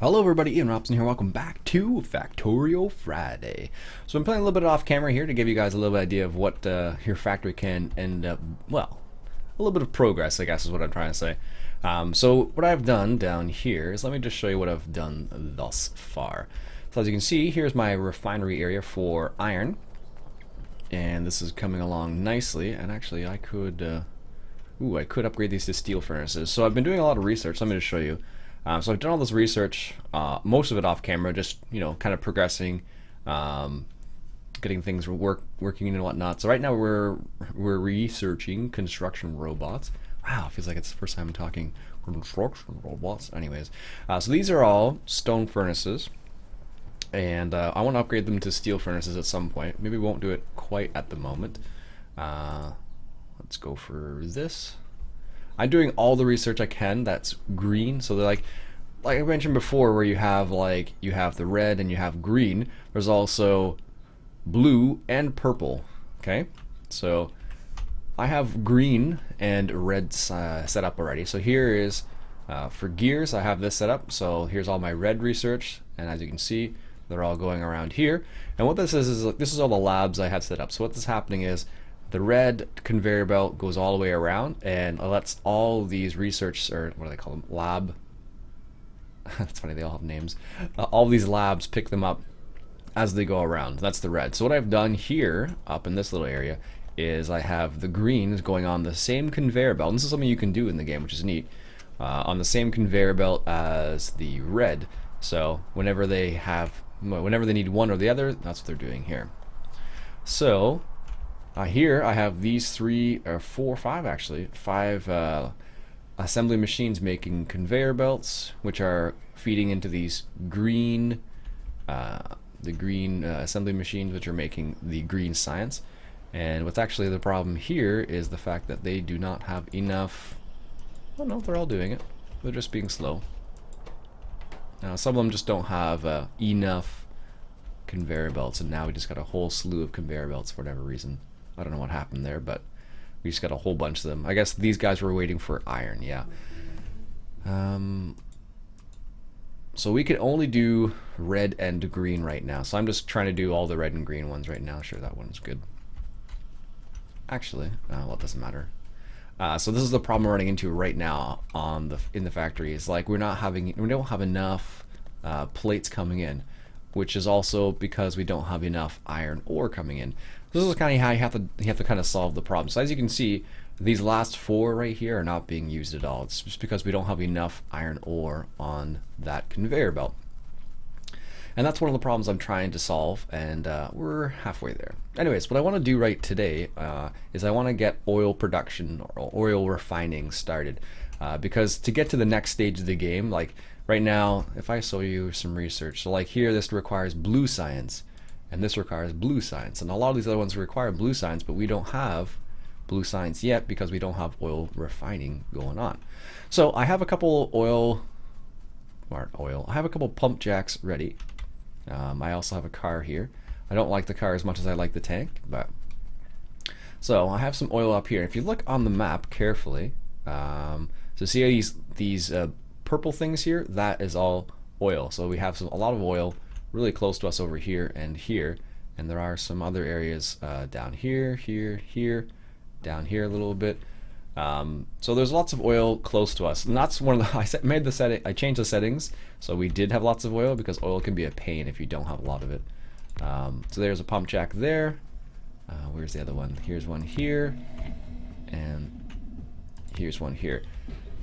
Hello everybody, Iain Robson here. Welcome back to Factorio Friday. So I'm playing a little bit off camera here to give you guys a little bit idea of what your factory can end up, well, a little bit of progress, I guess is what I'm trying to say. So what I've done down here is, let me just show you what I've done thus far. So as you can see, here's my refinery area for iron. And this is coming along nicely, and actually I could upgrade these to steel furnaces. So I've been doing a lot of research. Let me just show you. So I've done all this research, most of it off camera, just kind of progressing, getting things working and whatnot. So right now we're researching construction robots. Wow, it feels like it's the first time I'm talking construction robots. Anyways, so these are all stone furnaces, and I want to upgrade them to steel furnaces at some point. Maybe we won't do it quite at the moment. Let's go for this. I'm doing all the research I can that's green, so they're like I mentioned before, where you have the red and you have green. There's also blue and purple. Okay, so I have green and red set up already. So here is for gears, I have this set up. So here's all my red research, and as you can see, they're all going around here. And what this is this is all the labs I have set up. So what is happening is, the red conveyor belt goes all the way around and lets all these research, or what do they call them, lab, that's funny, they all have names, all these labs pick them up as they go around. That's the red. So what I've done here up in this little area is I have the greens going on the same conveyor belt, and this is something you can do in the game, which is neat, on the same conveyor belt as the red. So whenever they need one or the other, that's what they're doing here. So here I have these five assembly machines making conveyor belts, which are feeding into these green, assembly machines, which are making the green science. And what's actually the problem here is the fact that they do not have enough. Oh no, they're all doing it. They're just being slow. Now some of them just don't have enough conveyor belts, and now we just got a whole slew of conveyor belts for whatever reason. I don't know what happened there, but we just got a whole bunch of them. I guess these guys were waiting for iron, yeah. So we can only do red and green right now. So I'm just trying to do all the red and green ones right now. Sure, that one's good. Actually, well, it doesn't matter. So this is the problem we're running into right now in the factory. Is like we don't have enough plates coming in, which is also because we don't have enough iron ore coming in. This is kind of how you have to kind of solve the problem. So as you can see, these last four right here are not being used at all. It's just because we don't have enough iron ore on that conveyor belt. And that's one of the problems I'm trying to solve, and we're halfway there. Anyways, what I want to do right today is I want to get oil production or oil refining started. Because to get to the next stage of the game, like right now, if I show you some research, so like here this requires blue science, and this requires blue science, and a lot of these other ones require blue science, but we don't have blue science yet because we don't have oil refining going on. So I have a couple I have a couple pump jacks ready. I also have a car here. I don't like the car as much as I like the tank, but so I have some oil up here. If you look on the map carefully, so see these purple things here, that is all oil. So we have a lot of oil really close to us over here, and there are some other areas down here, down here a little bit. So there's lots of oil close to us, and that's one of the I changed the settings so we did have lots of oil, because oil can be a pain if you don't have a lot of it. So there's a pump jack there. Where's the other one? Here's one here, and here's one here.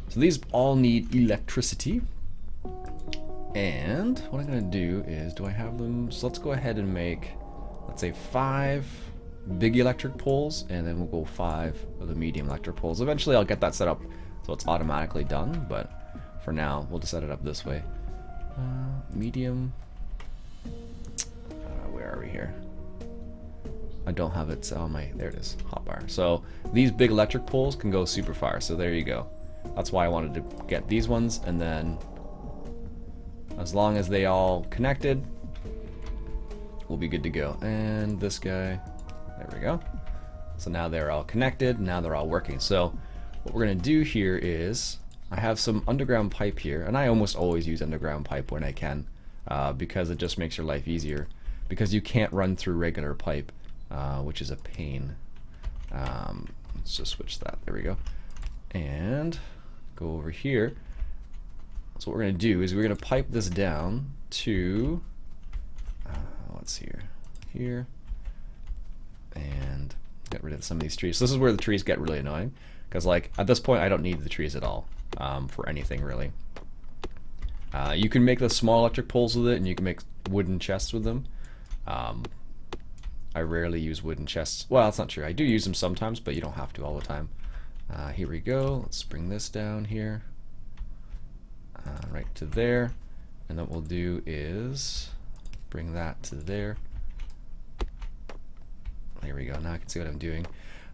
So these all need electricity. And what I'm going to do is, do I have them? So let's go ahead and make, let's say 5 big electric poles, and then we'll go 5 of the medium electric poles. Eventually I'll get that set up so it's automatically done, but for now we'll just set it up this way. Medium, where are we here? I don't have it on my, there it is, hotbar. So these big electric poles can go super far, so there you go. That's why I wanted to get these ones, and then as long as they all connected, we'll be good to go. And this guy, there we go. So now they're all connected, now they're all working. So what we're gonna do here is I have some underground pipe here, and I almost always use underground pipe when I can, because it just makes your life easier. Because you can't run through regular pipe, which is a pain. Let's just switch that. There we go. And go over here. So what we're going to do is we're going to pipe this down to, let's see here, and get rid of some of these trees. So this is where the trees get really annoying, because like at this point I don't need the trees at all for anything really. You can make the small electric poles with it, and you can make wooden chests with them. I rarely use wooden chests. Well, that's not true. I do use them sometimes, but you don't have to all the time. Here we go. Let's bring this down here. Right to there. And what we'll do is bring that to there. There we go. Now I can see what I'm doing.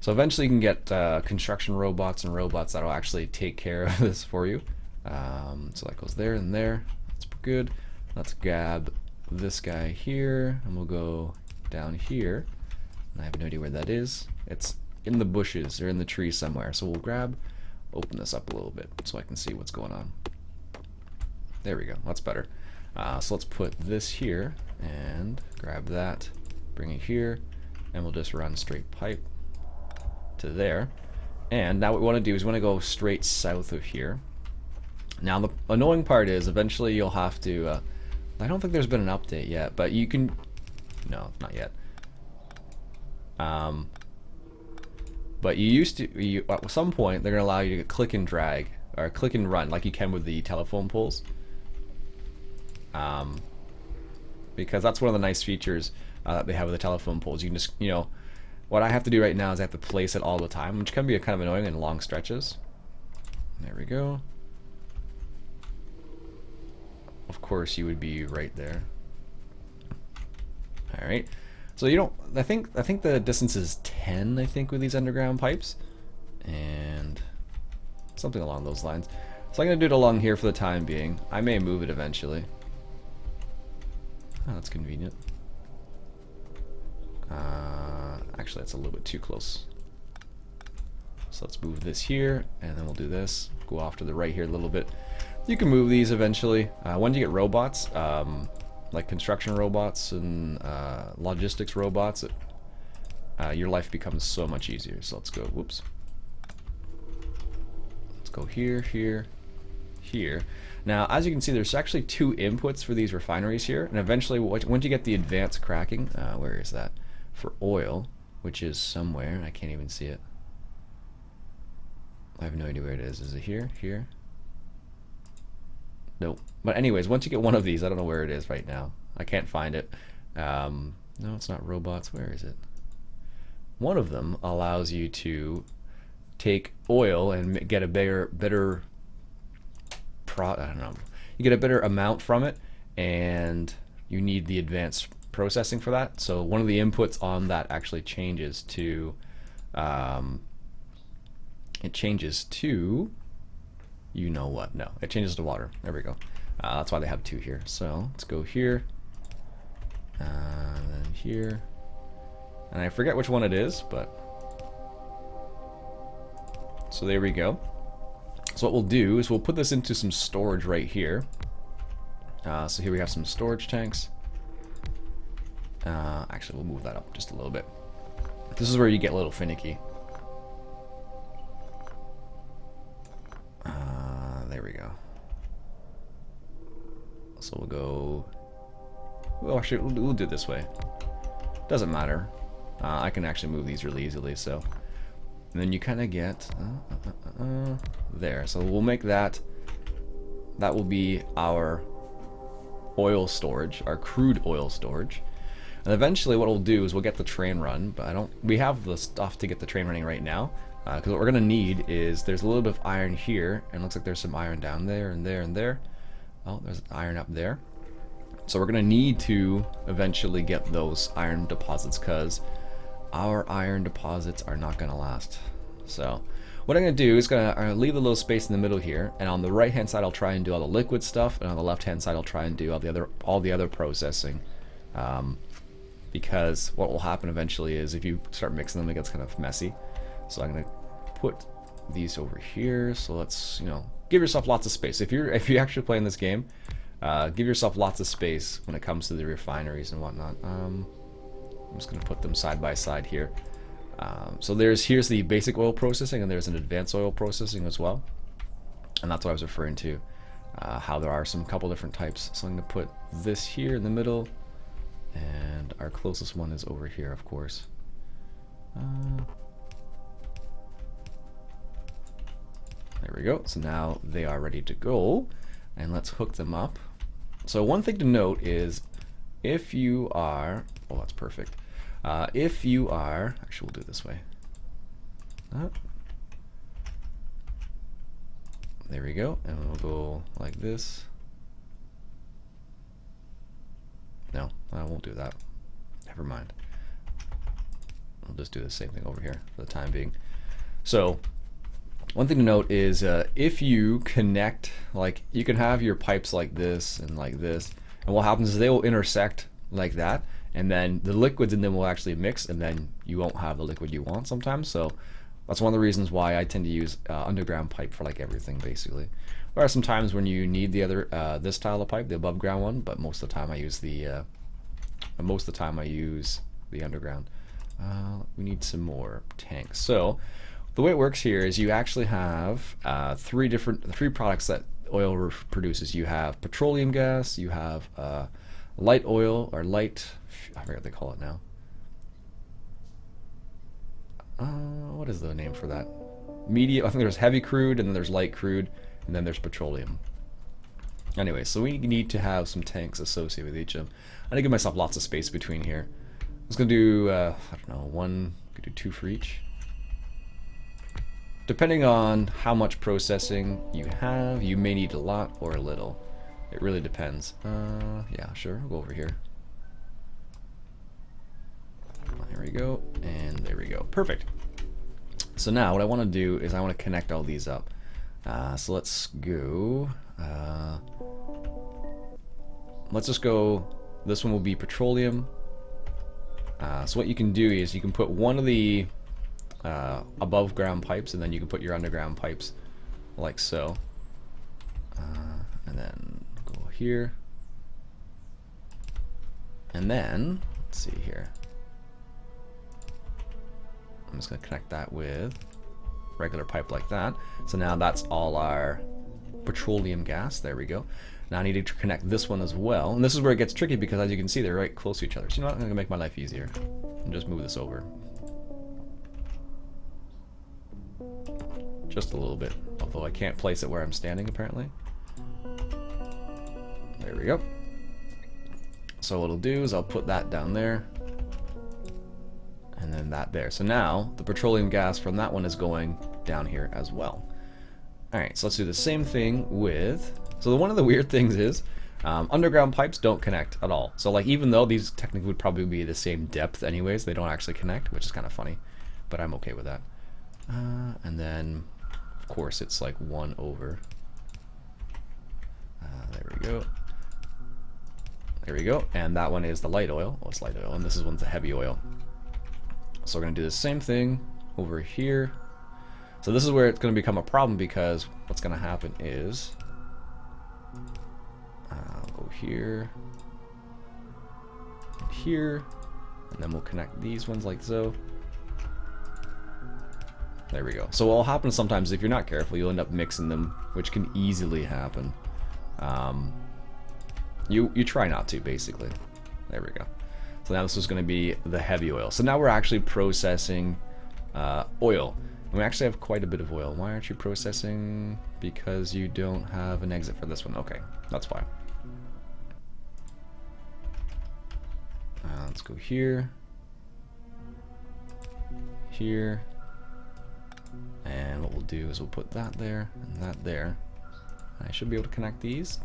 So eventually you can get construction robots and robots that'll actually take care of this for you. So that goes there and there. That's good. Let's grab this guy here, and we'll go down here. I have no idea where that is. It's in the bushes or in the trees somewhere. So we'll open this up a little bit so I can see what's going on. There we go. That's better. So let's put this here and grab that, bring it here, and we'll just run straight pipe to there. And now what we want to do is we want to go straight south of here. Now the annoying part is eventually you'll have to, I don't think there's been an update yet, but you can, no, not yet. But you used to, at some point they're going to allow you to click and drag, or click and run like you can with the telephone poles. Because that's one of the nice features that they have with the telephone poles. You can just, what I have to do right now is I have to place it all the time, which can be kind of annoying in long stretches. There we go. Of course, you would be right there. All right. So you don't. I think the distance is 10. I think with these underground pipes, and something along those lines. So I'm gonna do it along here for the time being. I may move it eventually. Oh, that's convenient. Actually, that's a little bit too close. So let's move this here, and then we'll do this. Go off to the right here a little bit. You can move these eventually. When you get robots, like construction robots and logistics robots, your life becomes so much easier. So let's go, whoops. Let's go here, here, here. Now, as you can see, there's actually 2 inputs for these refineries here, and eventually, once you get the advanced cracking, where is that? For oil, which is somewhere, I can't even see it. I have no idea where it is. Is it here? Here? Nope. But anyways, once you get one of these, I don't know where it is right now. I can't find it. No, it's not robots. Where is it? One of them allows you to take oil and get a better I don't know. You get a better amount from it, and you need the advanced processing for that. So one of the inputs on that actually changes to it changes to, you know what? No, it changes to water. There we go. That's why they have 2 here. So let's go here, and then here, and I forget which one it is, but so there we go. So what we'll do is we'll put this into some storage right here. So here we have some storage tanks. Actually, we'll move that up just a little bit. This is where you get a little finicky. There we go. So we'll go. Well, actually, we'll do it this way. Doesn't matter. I can actually move these really easily. So, and then you kind of get there. So we'll make that. That will be our oil storage, our crude oil storage. And eventually, what we'll do is we'll get the train run. But we have the stuff to get the train running right now. Because what we're going to need is, there's a little bit of iron here, and it looks like there's some iron down there, and there, and there. Oh, there's iron up there. So we're going to need to eventually get those iron deposits, because our iron deposits are not going to last. So what I'm going to do is going to leave a little space in the middle here, and on the right hand side I'll try and do all the liquid stuff, and on the left hand side I'll try and do all the other processing. Because what will happen eventually is, if you start mixing them, it gets kind of messy. So I'm going to put these over here. So let's, give yourself lots of space. If you actually playing this game, give yourself lots of space when it comes to the refineries and whatnot. I'm just gonna put them side by side here. So here's the basic oil processing, and there's an advanced oil processing as well. And that's what I was referring to, how there are some couple different types. So I'm gonna put this here in the middle, and our closest one is over here, of course. There we go. So now they are ready to go, and let's hook them up. So one thing to note is, if you are, oh, that's perfect. If you are, actually we'll do it this way. There we go, and we'll go like this. No, I won't do that. Never mind. We'll just do the same thing over here for the time being. So one thing to note is if you connect, like you can have your pipes like this, and what happens is they will intersect like that, and then the liquids in them will actually mix, and then you won't have the liquid you want sometimes. So that's one of the reasons why I tend to use underground pipe for like everything basically. There are some times when you need the other this style of pipe, the above ground one, but most of the time I use the underground. We need some more tanks. So the way it works here is you actually have three products that oil produces. You have petroleum gas, you have light oil, or light, I forget what they call it now. What is the name for that? Medium, I think there's heavy crude, and then there's light crude, and then there's petroleum. Anyway, so we need to have some tanks associated with each of them. I'm gonna give myself lots of space between here. I was gonna do, I don't know, could do 2 for each. Depending on how much processing you have, you may need a lot or a little. It really depends. Yeah, sure, we'll go over here. There we go, and there we go. Perfect. So now what I want to do is I want to connect all these up. So let's go. Let's just go. This one will be petroleum. So what you can do is you can put one of the above ground pipes, and then you can put your underground pipes like so. And then go here. And then, let's see here. I'm just going to connect that with regular pipe like that. So now that's all our petroleum gas. There we go. Now I need to connect this one as well. And this is where it gets tricky, because as you can see, they're right close to each other. So you know what? I'm going to make my life easier. And just move this over. Just a little bit. Although I can't place it where I'm standing, apparently. There we go. So what I'll do is I'll put that down there. And then that there. So now the petroleum gas from that one is going down here as well. Alright, so let's do the same thing with... So one of the weird things is underground pipes don't connect at all. So like, even though these technically would probably be the same depth anyways, they don't actually connect, which is kind of funny. But I'm okay with that. And then, of course, it's like 1 over. There we go. There we go. And that one is the light oil. Oh, it's light oil. And this is one's the heavy oil. So we're going to do the same thing over here. So this is where it's going to become a problem, because what's going to happen is go here and here, and then we'll connect these ones like so. There we go. So what will happen sometimes, if you're not careful, you'll end up mixing them, which can easily happen. You try not to, basically. There we go. So now this is going to be the heavy oil. So now we're actually processing oil. And we actually have quite a bit of oil. Why aren't you processing? Because you don't have an exit for this one. Okay, that's why. Let's go here. Here. And what we'll do is we'll put that there and that there. And I should be able to connect these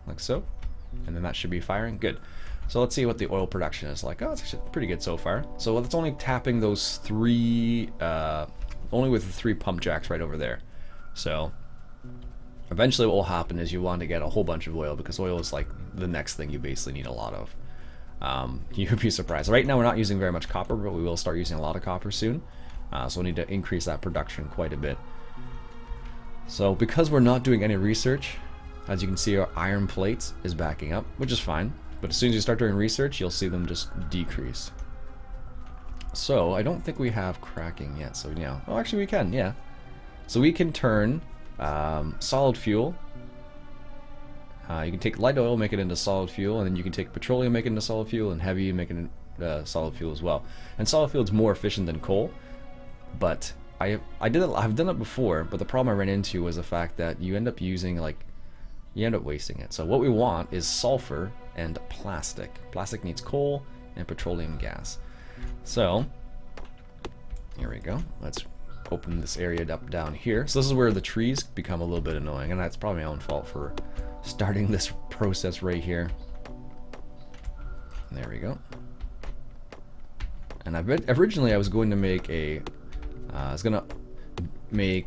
like so. And then that should be firing. Good. So let's see what the oil production is like. Oh, it's actually pretty good so far. So it's only tapping those three, only with the 3 pump jacks right over there. So eventually what will happen is you want to get a whole bunch of oil, because oil is like the next thing you basically need a lot of. You'd be surprised. Right now we're not using very much copper, but we will start using a lot of copper soon. So we'll need to increase that production quite a bit. So because we're not doing any research, as you can see, our iron plates is backing up, which is fine. But as soon as you start doing research, you'll see them just decrease. So I don't think we have cracking yet. So yeah, oh, actually we can, yeah. So we can turn solid fuel. You can take light oil, make it into solid fuel, and then you can take petroleum, make it into solid fuel, and heavy, make it into solid fuel as well. And solid fuel is more efficient than coal, but I've done it before. But the problem I ran into was the fact that you end up using you end up wasting it. So what we want is sulfur and plastic. Plastic needs coal and petroleum gas. So here we go. Let's open this area up down here. So this is where the trees become a little bit annoying, and that's probably my own fault for starting this process right here. There we go. And originally I was going to make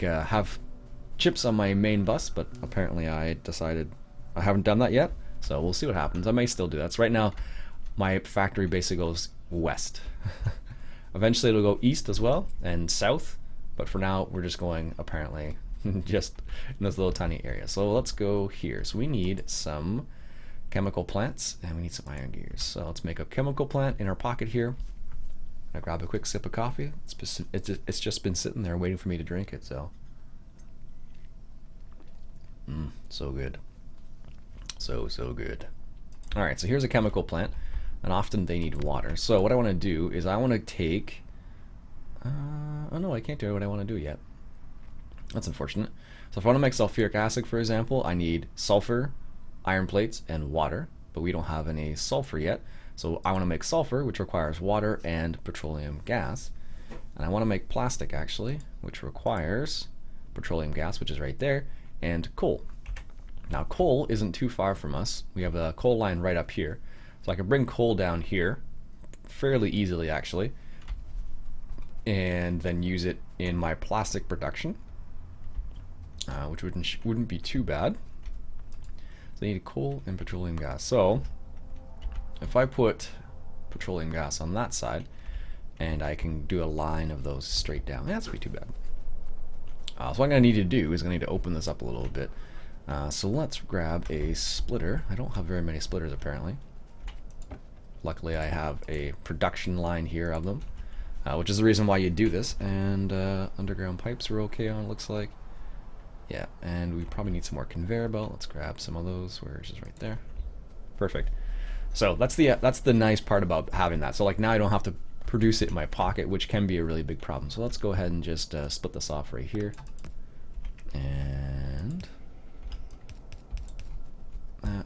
have chips on my main bus, but apparently I decided I haven't done that yet. So we'll see what happens. I may still do that. So right now my factory basically goes west. Eventually it'll go east as well and south, but for now we're just going apparently just in this little tiny area. So let's go here. So we need some chemical plants and we need some iron gears. So let's make a chemical plant in our pocket here. I grab a quick sip of coffee. It's just been sitting there waiting for me to drink it. So so good, so good. All right, so here's a chemical plant, and often they need water. So what I want to do is I want to take oh no, I can't do what I want to do yet. That's unfortunate. So if I want to make sulfuric acid, for example, I need sulfur, iron plates, and water, but we don't have any sulfur yet. So I want to make sulfur, which requires water and petroleum gas. And I want to make plastic, actually, which requires petroleum gas, which is right there, and coal. Now coal isn't too far from us. We have a coal line right up here. So I can bring coal down here fairly easily, actually, and then use it in my plastic production, which wouldn't be too bad. So I need coal and petroleum gas. So if I put petroleum gas on that side, and I can do a line of those straight down, that's not too bad. So what I'm going to need to do is I need to open this up a little bit. So let's grab a splitter. I don't have very many splitters apparently. Luckily I have a production line here of them, which is the reason why you do this. And underground pipes are okay on, it looks like. Yeah, and we probably need some more conveyor belt. Let's grab some of those. Where is it? Right there. Perfect. So that's the nice part about having that. So like now I don't have to produce it in my pocket, which can be a really big problem. So let's go ahead and just split this off right here. And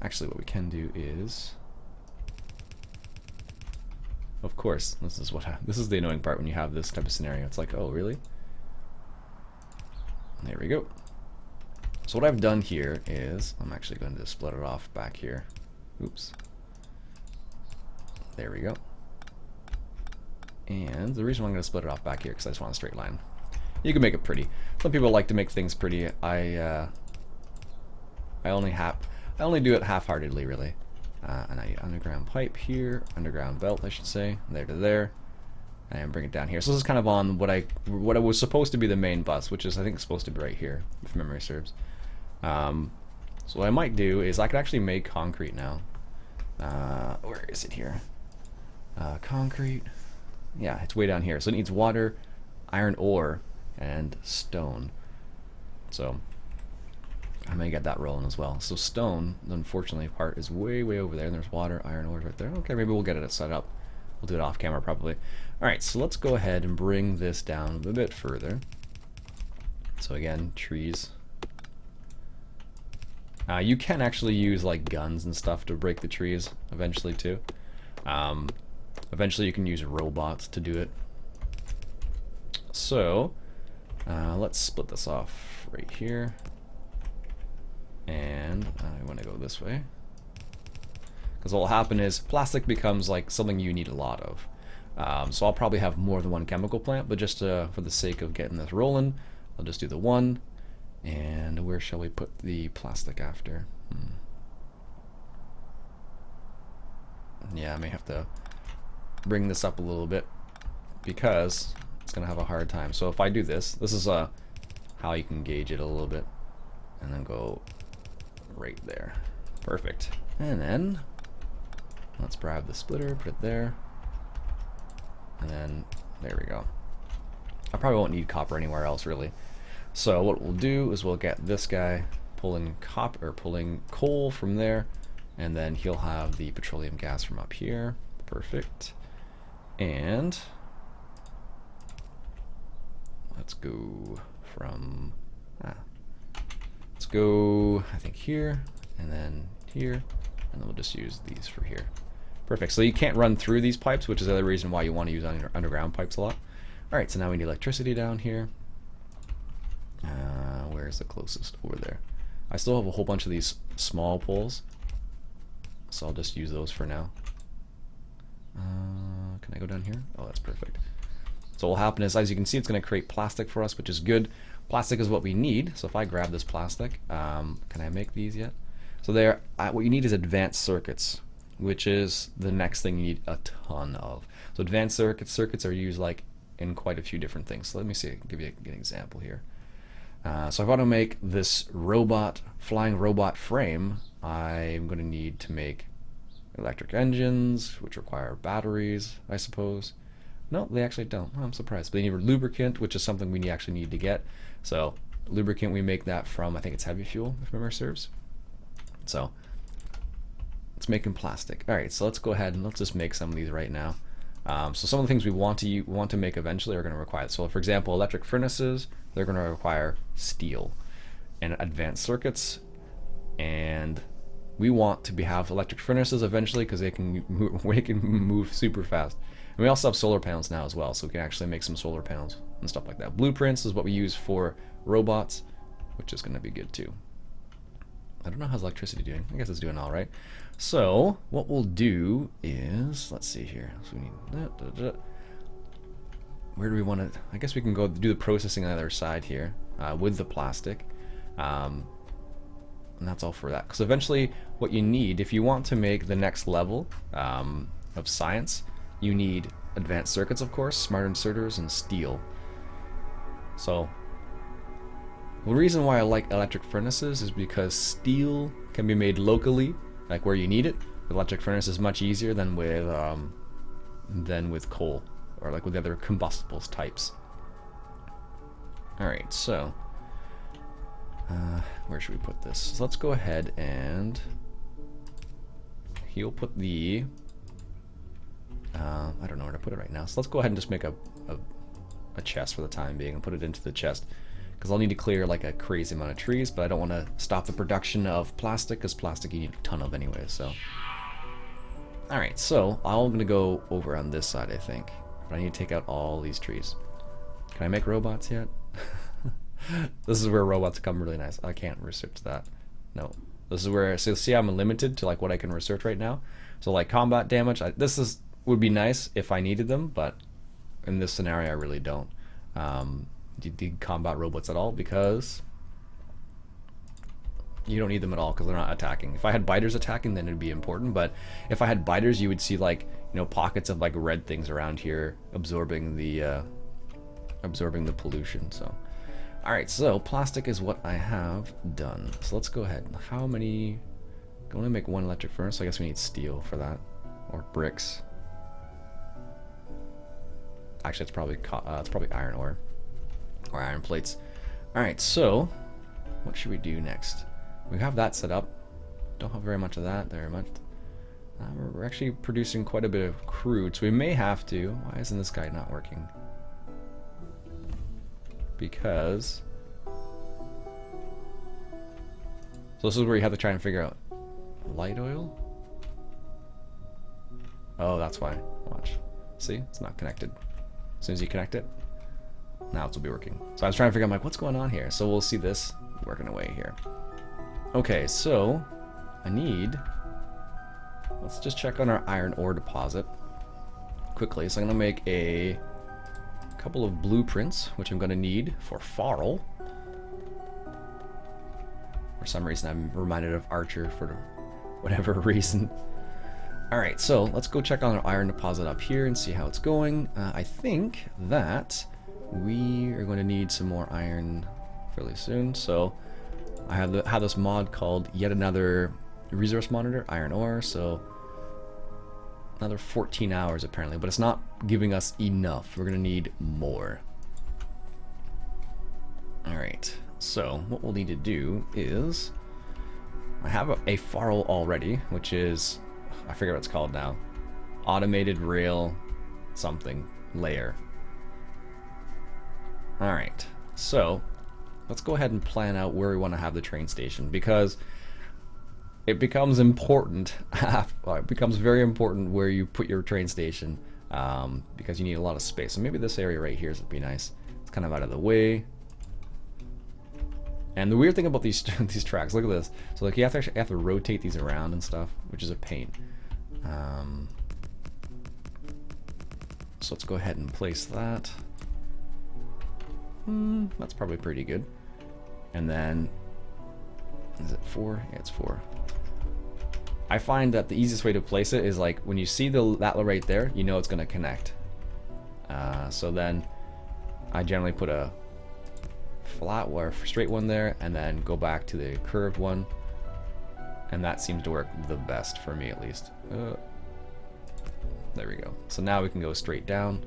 actually what we can do is, of course, this is the annoying part when you have this type of scenario. It's like, oh really? There we go. So what I've done here is I'm actually going to split it off back here. Oops. There we go. And the reason why I'm going to split it off back here because I just want a straight line. You can make it pretty. Some people like to make things pretty. I only do it half-heartedly, really. And I need underground pipe here, underground belt, I should say, there to there, and bring it down here. So this is kind of on what was supposed to be the main bus, which is I think supposed to be right here, if memory serves. So what I might do is I could actually make concrete now. Where is it here? Concrete. Yeah, it's way down here. So it needs water, iron ore, and stone. So I may get that rolling as well. So stone, the unfortunately part, is way over there. And there's water, iron ore right there. Okay, maybe we'll get it set up. We'll do it off camera probably. Alright, so let's go ahead and bring this down a bit further. So again, trees. You can actually use like guns and stuff to break the trees eventually too. Eventually you can use robots to do it. So let's split this off right here. And I want to go this way. Because what will happen is plastic becomes like something you need a lot of. So I'll probably have more than one chemical plant, but just for the sake of getting this rolling, I'll just do the one. And where shall we put the plastic after? Yeah, I may have to bring this up a little bit because it's going to have a hard time. So if I do this, this is how you can gauge it a little bit. and then go right there. Perfect. And then let's grab the splitter, put it there, and then there we go. I probably won't need copper anywhere else really. So what we'll do is we'll get this guy pulling copper, or pulling coal from there, and then he'll have the petroleum gas from up here. Perfect. And let's go from let's go, I think, here, and then here, and then we'll just use these for here. Perfect. So you can't run through these pipes, which is the other reason why you want to use underground pipes a lot. Alright, so now we need electricity down here. Where's the closest? Over there. I still have a whole bunch of these small poles, so I'll just use those for now. Can I go down here? Oh, that's perfect. So what will happen is, as you can see, it's going to create plastic for us, which is good. Plastic is what we need. So if I grab this plastic, can I make these yet? So there, what you need is advanced circuits, which is the next thing you need a ton of. So advanced circuits are used like in quite a few different things. So let me see, give you an example here. So if I want to make this flying robot frame, I'm going to need to make electric engines, which require batteries, I suppose. No, they actually don't. Oh, I'm surprised. But they need lubricant, which is something we actually need to get. So lubricant, we make that from, I think it's heavy fuel, if memory serves. So it's making plastic. All right, so let's go ahead and let's just make some of these right now. So some of the things we want to make eventually are going to require. So for example, electric furnaces, they're going to require steel, and advanced circuits, and we want to have electric furnaces eventually because they can move super fast. And we also have solar panels now as well, so we can actually make some solar panels and stuff like that. Blueprints is what we use for robots, which is going to be good too. I don't know how's electricity doing. I guess it's doing all right. So what we'll do is, let's see here. So we need where do we want to? I guess we can go do the processing on the other side here with the plastic, and that's all for that. Because eventually, what you need, if you want to make the next level of science, you need advanced circuits, of course, smart inserters, and steel. So the reason why I like electric furnaces is because steel can be made locally, like where you need it. The electric furnace is much easier than with coal, or like with the other combustibles types. Alright, so where should we put this? So let's go ahead and he'll put the I don't know where to put it right now. So let's go ahead and just make a chest for the time being and put it into the chest, because I'll need to clear like a crazy amount of trees, but I don't want to stop the production of plastic, because plastic you need a ton of anyway. So alright, so I'm gonna go over on this side, I think. But I need to take out all these trees. Can I make robots yet? This is where robots come really nice. I can't research that. No. This is where, so see, I'm limited to like what I can research right now. So like combat damage, would be nice if I needed them, but in this scenario I really don't. Do you need combat robots at all? Because you don't need them at all, because they're not attacking. If I had biters attacking, then it'd be important, but if I had biters, you would see like, you know, pockets of like red things around here absorbing the pollution. So alright, so plastic is what I have done. So let's go ahead. How many? I want to make one electric furnace, so I guess we need steel for that, or bricks. Actually, it's probably iron ore, or iron plates. Alright, so what should we do next? We have that set up. Don't have very much of that. We're actually producing quite a bit of crude, so we may have to. Why isn't this guy not working? Because so this is where you have to try and figure out light oil. Oh, that's why. Watch. See, it's not connected. As soon as you connect it, now it'll be working. So I was trying to figure out, like, what's going on here? So we'll see this working away here. Okay, so I need, let's just check on our iron ore deposit quickly. So I'm gonna make a couple of blueprints, which I'm gonna need for Farrell. For some reason I'm reminded of Archer for whatever reason. Alright, so let's go check on our iron deposit up here and see how it's going. I think that we are going to need some more iron fairly soon, so I have this mod called Yet Another Resource Monitor, iron ore, so another 14 hours apparently, but it's not giving us enough. We're gonna need more. Alright, so what we'll need to do is, I have a farl already, which is, I forget what it's called now, automated rail something layer. Alright, so let's go ahead and plan out where we want to have the train station, because it becomes important, it becomes very important where you put your train station, because you need a lot of space. So maybe this area right here would be nice. It's kind of out of the way. And the weird thing about these these tracks, look at this. So like you have to rotate these around and stuff, which is a pain. So let's go ahead and place that. That's probably pretty good. And then, is it 4? Yeah, it's 4. I find that the easiest way to place it is like when you see that right there, you know it's going to connect. So then I generally put a flat or straight one there and then go back to the curved one, and that seems to work the best for me at least. There we go. So now we can go straight down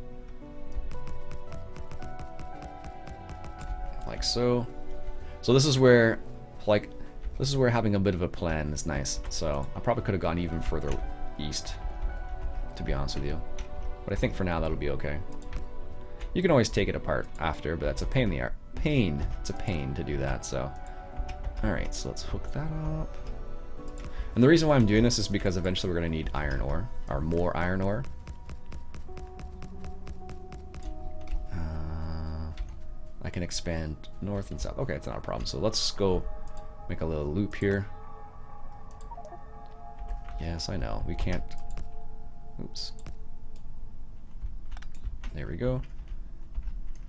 like so. So this is where having a bit of a plan is nice. So I probably could have gone even further east, to be honest with you, but I think for now that'll be okay. You can always take it apart after, but that's a pain in the ass. It's a pain to do that. So, all right, so let's hook that up. And the reason why I'm doing this is because eventually we're going to need iron ore, or more iron ore. I can expand north and south. Okay, it's not a problem. So let's go make a little loop here. Yes, I know. We can't... Oops. There we go.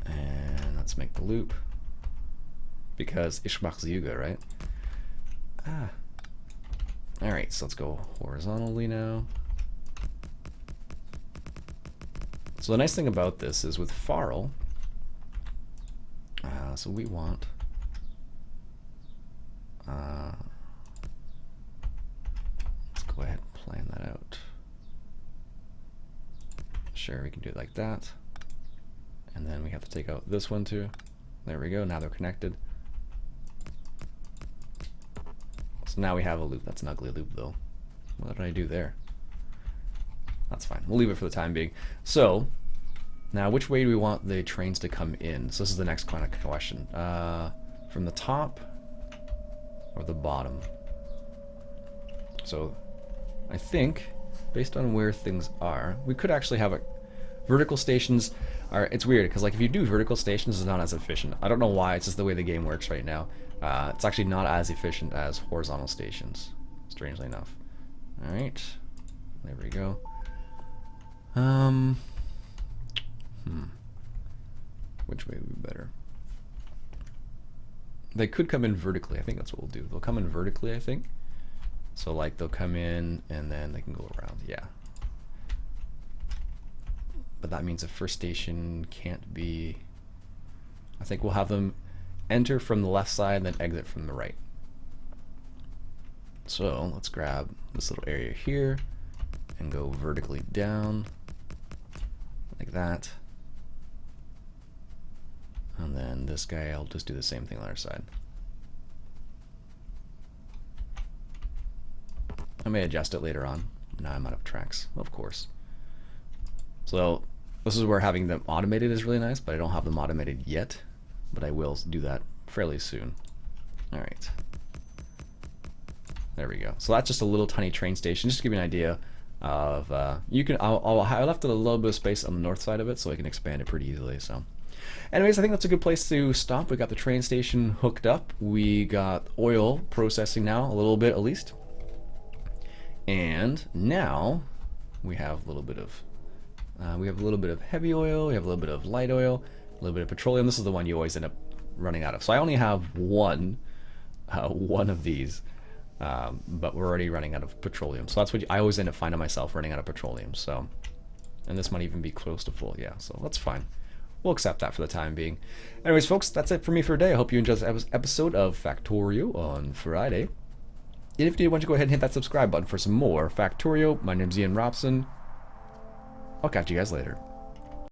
And let's make the loop. Because ich mach's Yuga, right? Alright, so let's go horizontally now. So the nice thing about this is with farl, so we want let's go ahead and plan that out. Sure, we can do it like that. And then we have to take out this one too. There we go, now they're connected. So now we have a loop. That's an ugly loop though. What did I do there? That's fine. We'll leave it for the time being. So, now which way do we want the trains to come in? So this is the next kind of question. From the top or the bottom? So, I think, based on where things are, we could actually have a... Vertical stations are... It's weird, because like if you do vertical stations, it's not as efficient. I don't know why, it's just the way the game works right now. It's actually not as efficient as horizontal stations, strangely enough. Alright, there we go. Which way would be better? They could come in vertically. I think that's what we'll do. They'll come in vertically, I think. So like they'll come in and then they can go around. Yeah. But that means the first station can't be... I think we'll have them enter from the left side and then exit from the right. So let's grab this little area here and go vertically down like that. And then this guy, I'll just do the same thing on the other side. I may adjust it later on. Now I'm out of tracks, of course. So this is where having them automated is really nice, but I don't have them automated yet. But I will do that fairly soon. All right. There we go. So that's just a little tiny train station, just to give you an idea of, I left a little bit of space on the north side of it so I can expand it pretty easily. So anyways, I think that's a good place to stop. We got the train station hooked up. We got oil processing now, a little bit at least. And now we have a little bit of heavy oil, we have a little bit of light oil, a little bit of petroleum. This is the one you always end up running out of. So I only have one of these, but we're already running out of petroleum. So that's what I always end up finding myself running out of petroleum. So, and this might even be close to full. Yeah, so that's fine. we'll accept that for the time being. Anyways, folks, that's it for me for today. I hope you enjoyed this episode of Factorio on Friday. And if you do, why don't you go ahead and hit that subscribe button for some more Factorio. My name's Iain Robson. I'll catch you guys later.